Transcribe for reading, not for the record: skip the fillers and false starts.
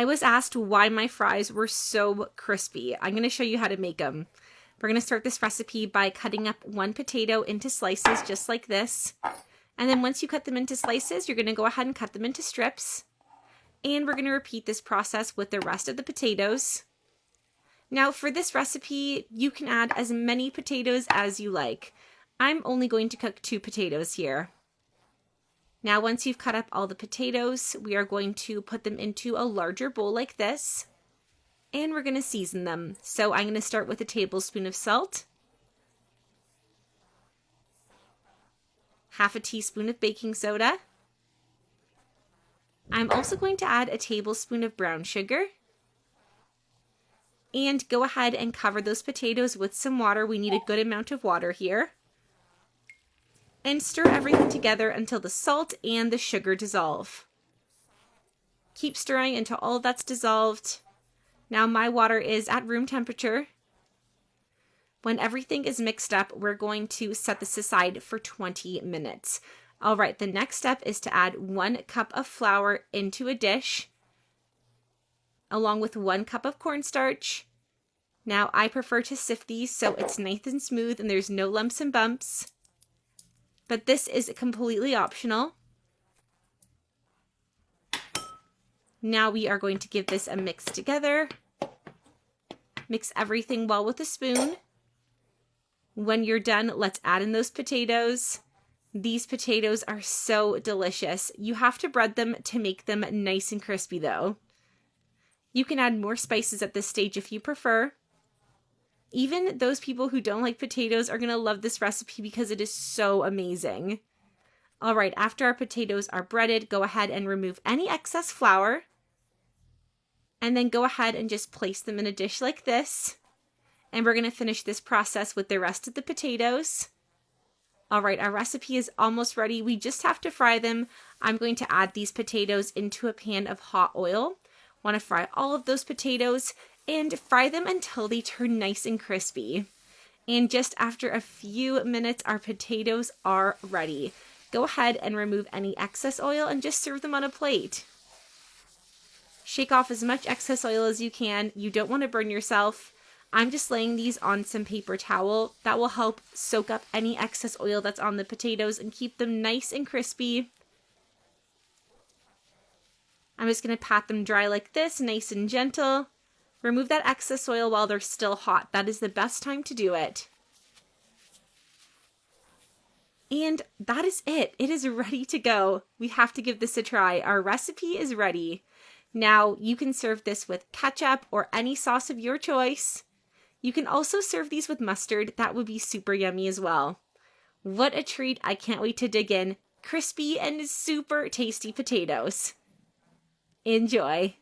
I was asked why my fries were so crispy. I'm going to show you how to make them. We're going to start this recipe by cutting up one potato into slices just like this. And then once you cut them into slices, you're going to go ahead and cut them into strips. And we're going to repeat this process with the rest of the potatoes. Now for this recipe, you can add as many potatoes as you like. I'm only going to cook 2 potatoes here. Now once you've cut up all the potatoes, we are going to put them into a larger bowl like this, and we're going to season them. So I'm going to start with a tablespoon of salt, half a teaspoon of baking soda. I'm also going to add a tablespoon of brown sugar, and go ahead and cover those potatoes with some water. We need a good amount of water here. And stir everything together until the salt and the sugar dissolve. Keep stirring until all of that's dissolved. Now my water is at room temperature. When everything is mixed up, we're going to set this aside for 20 minutes. All right, the next step is to add 1 cup of flour into a dish, along with 1 cup of cornstarch. Now I prefer to sift these so it's nice and smooth and there's no lumps and bumps. But this is completely optional. Now we are going to give this a mix together. Mix everything well with a spoon. When you're done, let's add in those potatoes. These potatoes are so delicious. You have to bread them to make them nice and crispy though. You can add more spices at this stage if you prefer. Even those people who don't like potatoes are going to love this recipe because it is so amazing. All right, after our potatoes are breaded, go ahead and remove any excess flour. And then go ahead and just place them in a dish like this. And we're going to finish this process with the rest of the potatoes. All right, our recipe is almost ready. We just have to fry them. I'm going to add these potatoes into a pan of hot oil. Want to fry all of those potatoes and fry them until they turn nice and crispy. And just after a few minutes, our potatoes are ready. Go ahead and remove any excess oil and just serve them on a plate. Shake off as much excess oil as you can. You don't want to burn yourself. I'm just laying these on some paper towel. That will help soak up any excess oil that's on the potatoes and keep them nice and crispy. I'm just going to pat them dry like this, nice and gentle. Remove that excess oil while they're still hot. That is the best time to do it. And that is it. It is ready to go. We have to give this a try. Our recipe is ready. Now you can serve this with ketchup or any sauce of your choice. You can also serve these with mustard. That would be super yummy as well. What a treat. I can't wait to dig in. Crispy and super tasty potatoes. Enjoy.